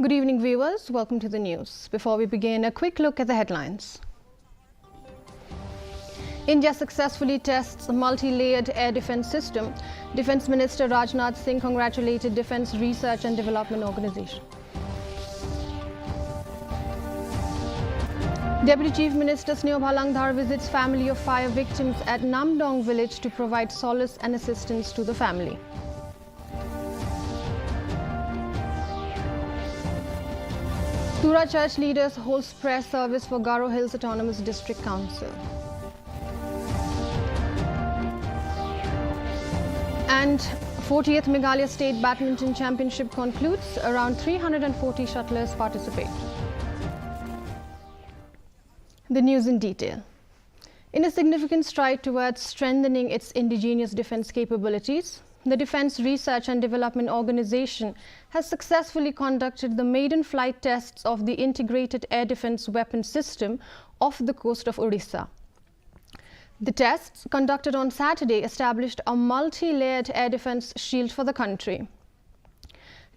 Good evening, viewers. Welcome to the news. Before we begin, a quick look at the headlines. India successfully tests a multi-layered air defense system. Defense Minister Rajnath Singh congratulated Defense Research and Development Organization. Deputy Chief Minister Sneobhalang Dhar visits family of fire victims at Namdong village to provide solace and assistance to the family. Tura church leaders host prayer service for Garo Hills Autonomous District Council. And 40th Meghalaya State Badminton Championship concludes. Around 340 shuttlers participate. The news in detail. In a significant stride towards strengthening its indigenous defense capabilities, the Defense Research and Development Organization has successfully conducted the maiden flight tests of the integrated air defense weapon system off the coast of Odisha. The tests, conducted on Saturday, established a multi-layered air defense shield for the country.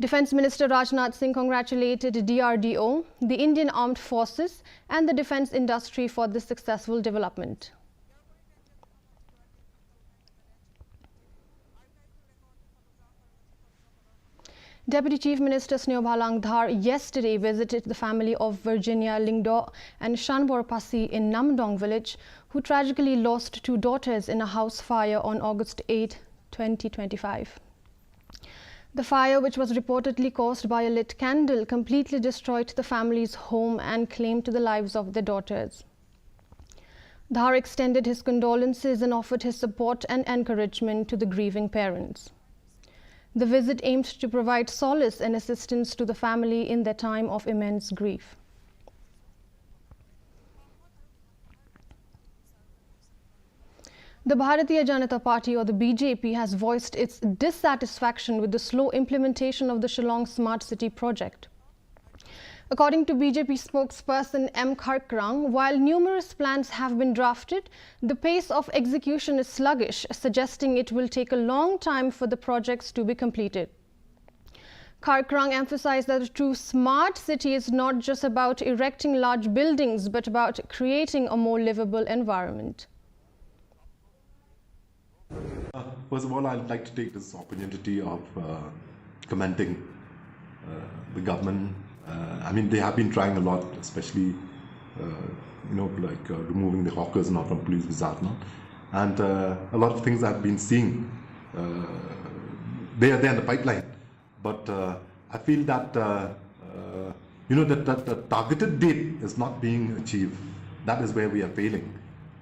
Defense Minister Rajnath Singh congratulated DRDO, the Indian Armed Forces and the defense industry for this successful development. Deputy Chief Minister Sneobhalang Dhar yesterday visited the family of Virginia Lingdo and Shanbor Pasi in Namdong village, who tragically lost two daughters in a house fire on August 8, 2025. The fire, which was reportedly caused by a lit candle, completely destroyed the family's home and claimed the lives of their daughters. Dhar extended his condolences and offered his support and encouragement to the grieving parents. The visit aimed to provide solace and assistance to the family in their time of immense grief. The Bharatiya Janata Party, or the BJP, has voiced its dissatisfaction with the slow implementation of the Shillong Smart City project. According to BJP spokesperson M. Kharkrang, while numerous plans have been drafted, the pace of execution is sluggish, suggesting it will take a long time for the projects to be completed. Kharkrang emphasized that a true smart city is not just about erecting large buildings, but about creating a more livable environment. First of all, I'd like to take this opportunity of commending the government. I mean, they have been trying a lot, especially, removing the hawkers not from police bazaar, and a lot of things I've been seeing. They are there in the pipeline, but I feel that that the targeted date is not being achieved. That is where we are failing.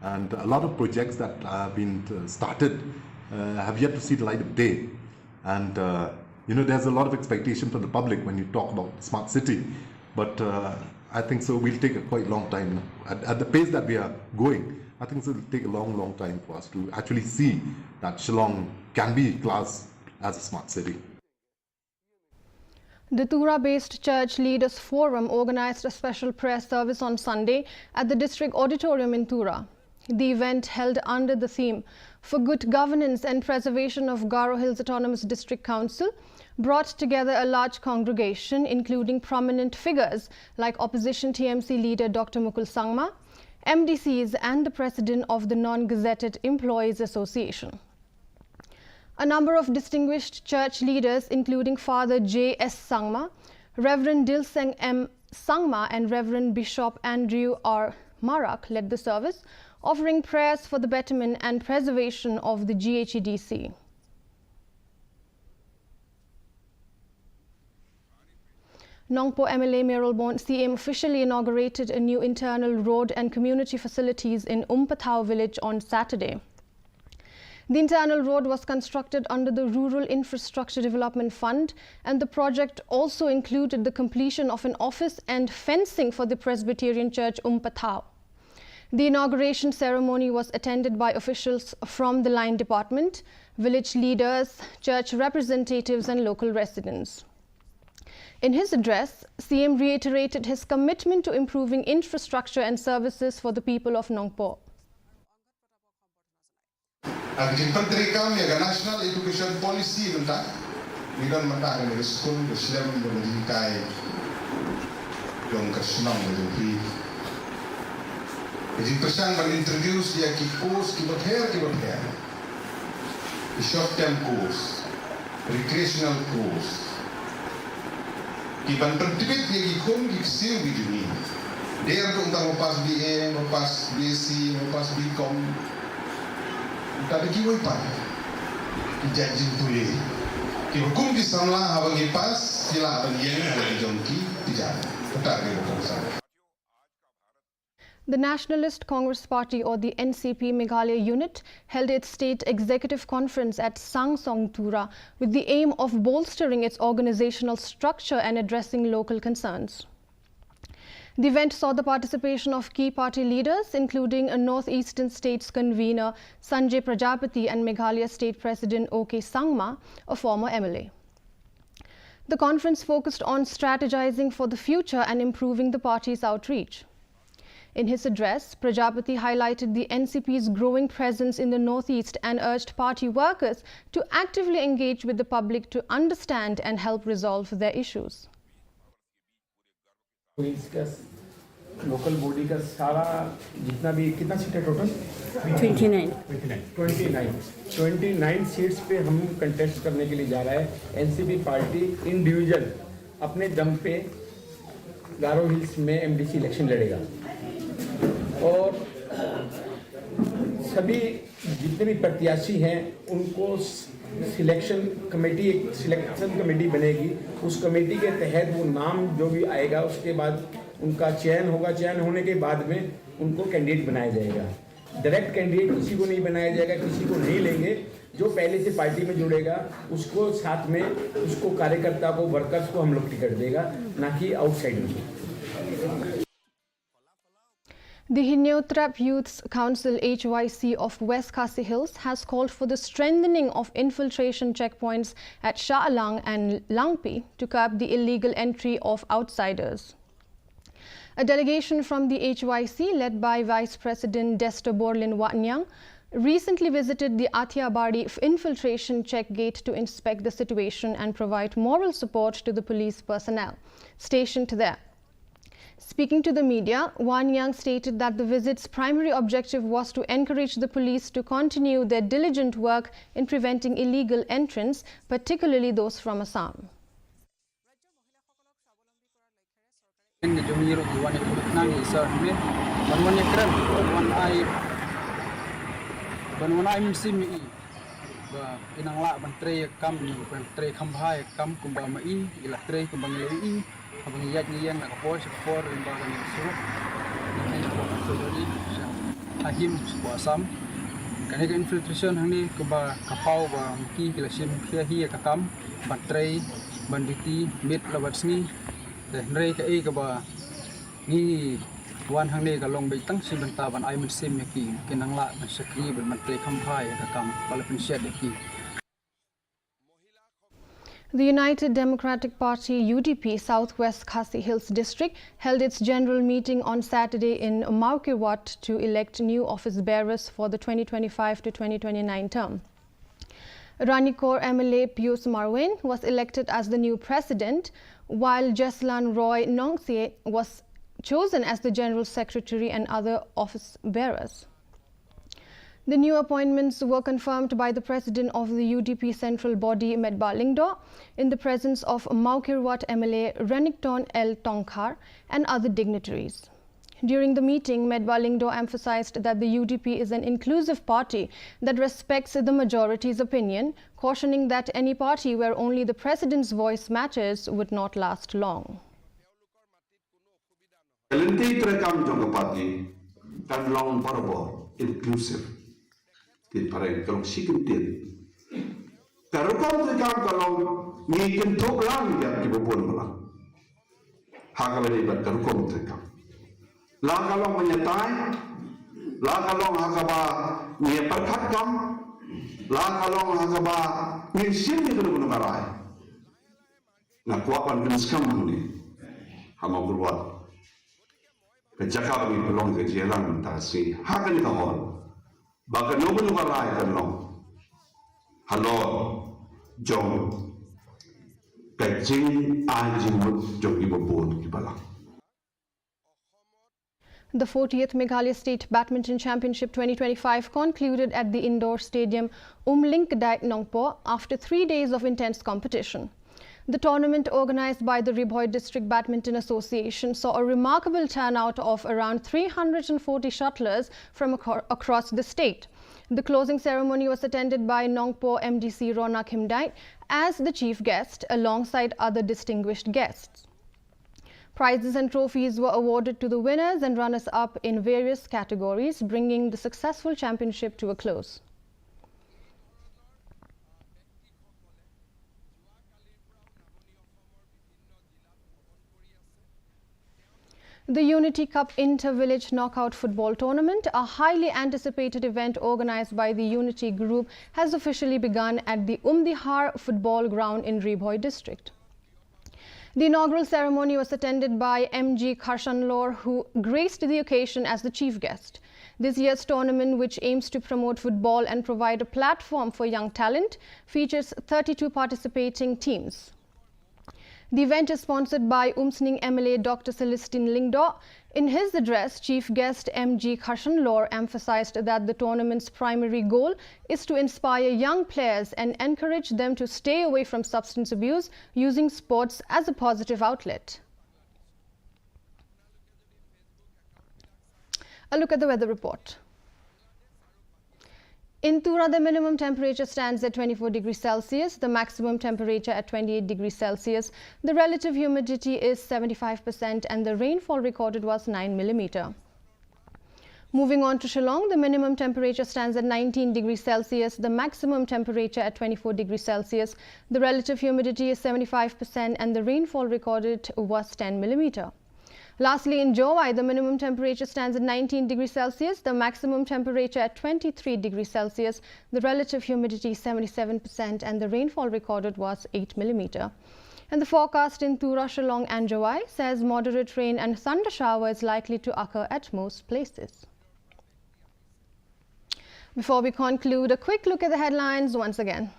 And a lot of projects that have been started have yet to see the light of day. And there's a lot of expectation from the public when you talk about smart city. But I think so we'll take a quite long time. At the pace that we are going, I think so it'll take a long time for us to actually see that Shillong can be classed as a smart city. The Tura-based Church Leaders Forum organized a special prayer service on Sunday at the District Auditorium in Tura. The event, held under the theme "For Good Governance and Preservation of Garo Hills Autonomous District Council," brought together a large congregation, including prominent figures like opposition TMC leader Dr. Mukul Sangma, MDCs and the president of the Non-Gazetted Employees Association. A number of distinguished church leaders, including Father J. S. Sangma, Reverend Dilseng M. Sangma and Reverend Bishop Andrew R. Marak, led the service, offering prayers for the betterment and preservation of the GHEDC. Nongpo MLA Meralbon CM officially inaugurated a new internal road and community facilities in Umpathao village on Saturday. The internal road was constructed under the Rural Infrastructure Development Fund, and the project also included the completion of an office and fencing for the Presbyterian Church Umpathao. The inauguration ceremony was attended by officials from the line department, village leaders, church representatives and local residents. In his address, CM reiterated his commitment to improving infrastructure and services for the people of Nongpo. National Education Policy, school, yung kasunang na yung pi. Jadi pesan introduce dia ki course ki bother. The short term course, recreational course. Ki ban pertibet dia ki khum ki siu ki juni. Dia tu tentang lepas BA, lepas BSc, lepas BCom. Tak ada ki woi pa. Ki jajin tu ye. Ki hukum ki samla habang ki pas sila abang yang ada jongki tidak. Tak ada hukum sana. The Nationalist Congress Party, or the NCP Meghalaya unit, held its state executive conference at Sangsong Tura with the aim of bolstering its organizational structure and addressing local concerns. The event saw the participation of key party leaders, including a Northeastern States convener Sanjay Prajapati and Meghalaya State President OK Sangma, a former MLA. The conference focused on strategizing for the future and improving the party's outreach. In his address, Prajapati highlighted the NCP's growing presence in the Northeast and urged party workers to actively engage with the public to understand and help resolve their issues. Local body का सारा जितना भी कितना seat है total 29 seats पे हम contest करने के लिए जा रहा है। एनसीपी पार्टी इंडिविजुअल अपने दम पे गारो हिल्स में एमडीसी इलेक्शन लड़ेगा और सभी जितने भी प्रत्याशी हैं उनको सिलेक्शन कमेटी बनेगी। उस कमेटी के तहत वो नाम जो भी आएगा उसके बाद उनका चयन होगा। चयन होने के बाद में उनको कैंडिडेट बनाया जाएगा। डायरेक्ट कैंडिडेट किसी को नहीं बनाया जाएगा, किसी को नहीं लेंगे। जो पहले से पार्टी में जुड़ेगा उसको साथ में उसको कार्यकर्ता को वर्कर्स को हम लोग टिकट देगा, ना कि आउटसाइडर को। The Hinyotrap Youth Council HYC of West Khasi Hills has called for the strengthening of infiltration checkpoints at Shah Alang and Langpi to curb the illegal entry of outsiders. A delegation from the HYC, led by Vice President Dester Borlin Watnyang, recently visited the Athiabadi infiltration check gate to inspect the situation and provide moral support to the police personnel stationed there. Speaking to the media, Watnyang stated that the visit's primary objective was to encourage the police to continue their diligent work in preventing illegal entrants, particularly those from Assam. Abang yang nak kapor lembaga ni suruh ini authority ahim Assam kerana infiltration hang ni kapau ba ki kelasim kia hi kakam baterai banditi mit lawat sini dan mereka ke ba ni wan hang ni kalong baitang si benta ban ai mensim ki kenangla sakri ban baterai kampai kakam walaupun syad ki. The United Democratic Party UDP Southwest Khasi Hills District held its general meeting on Saturday in Maukirwat to elect new office bearers for the 2025 to 2029 term. Ranikor MLA Pius Marwin was elected as the new president, while Jeslan Roy Nongsie was chosen as the general secretary and other office bearers. The new appointments were confirmed by the president of the UDP central body, Medbalingdo, in the presence of Maukirwat MLA Renikton L. Tongkhar and other dignitaries. During the meeting, Medbalingdo emphasized that the UDP is an inclusive party that respects the majority's opinion, cautioning that any party where only the president's voice matters would not last long. Inclusive. Parang kalau sikuntin, pero kalau kita kalau ngikin tok lang ya kita pun malah, hak kalau ibat kalau kita, lah kalau menyetai, lah kalau hakaba ni perkat kam, lah kalau hakaba ni sim ni kalau menarai, nak kuapan jenis kam ni, hama berbuat, kejakar ni pelong kejalan tasi, hak ni kahon. Baka nobo no kalay kanong halor jong kajing ajing mo jong ibabon kibalang. The 40th Meghalaya State Badminton Championship 2025 concluded at the indoor stadium Umlinkdait Nongpo after 3 days of intense competition. The tournament, organized by the Ribhoi District Badminton Association, saw a remarkable turnout of around 340 shuttlers from across the state. The closing ceremony was attended by Nongpo MDC Ronak Himdait as the chief guest, alongside other distinguished guests. Prizes and trophies were awarded to the winners and runners-up in various categories, bringing the successful championship to a close. The Unity Cup Inter-Village Knockout Football Tournament, a highly anticipated event organized by the Unity Group, has officially begun at the Umdihar Football Ground in Ribhoi District. The inaugural ceremony was attended by MG Karshanlor, who graced the occasion as the chief guest. This year's tournament, which aims to promote football and provide a platform for young talent, features 32 participating teams. The event is sponsored by Umsning MLA Dr. Celestine Lingdo. In his address, Chief Guest MG Karshanlor emphasized that the tournament's primary goal is to inspire young players and encourage them to stay away from substance abuse, using sports as a positive outlet. A look at the weather report. In Tura, the minimum temperature stands at 24 degrees Celsius, the maximum temperature at 28 degrees Celsius. The relative humidity is 75% and the rainfall recorded was 9 mm. Moving on to Shillong, the minimum temperature stands at 19 degrees Celsius, the maximum temperature at 24 degrees Celsius. The relative humidity is 75% and the rainfall recorded was 10 mm. Lastly, in Jowai, the minimum temperature stands at 19 degrees Celsius, the maximum temperature at 23 degrees Celsius, the relative humidity 77% and the rainfall recorded was 8 mm. And the forecast in Tura, Shillong and Jowai says moderate rain and thunder showers likely to occur at most places. Before we conclude, a quick look at the headlines once again.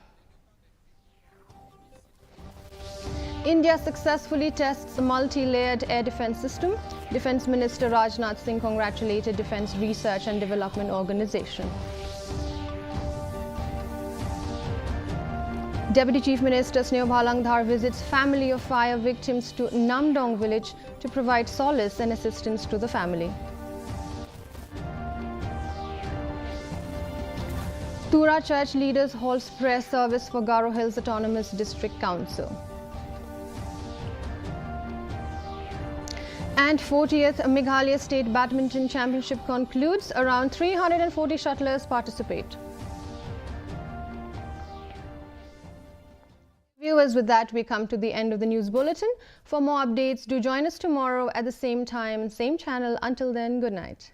India successfully tests a multi-layered air defense system. Defense Minister Rajnath Singh congratulated Defense Research and Development Organization. Deputy Chief Minister Sneo Bhalangdhar visits family of fire victims to Namdong village to provide solace and assistance to the family. Tura Church leaders holds prayer service for Garo Hills Autonomous District Council. And 40th Meghalaya State Badminton Championship concludes. Around 340 shuttlers participate. Viewers, with that we come to the end of the news bulletin. For more updates, do join us tomorrow at the same time, same channel. Until then, good night.